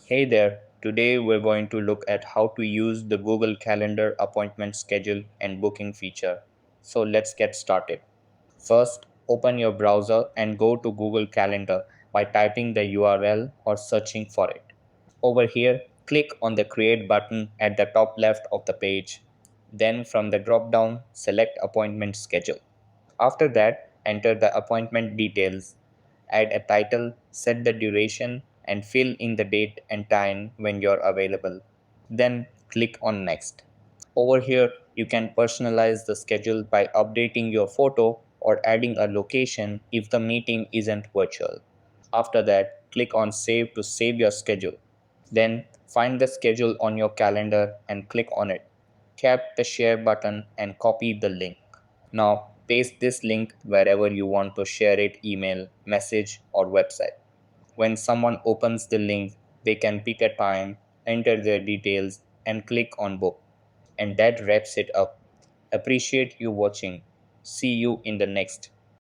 Hey there, today we're going to look at how to use the Google Calendar appointment schedule and booking feature. So let's get started. First, open your browser and go to Google Calendar by typing the URL or searching for it. Over here, click on the Create button at the top left of the page. Then from the drop down, select Appointment Schedule. After that, enter the appointment details, add a title, set the duration, and fill in the date and time when you're available. Then click on Next. Over here, you can personalize the schedule by updating your photo or adding a location if the meeting isn't virtual. After that, click on Save to save your schedule. Then find the schedule on your calendar and click on it. Tap the share button and copy the link. Now paste this link wherever you want to share it, email, message, or website. When someone opens the link, they can pick a time, enter their details, and click on book. And that wraps it up. Appreciate you watching. See you in the next.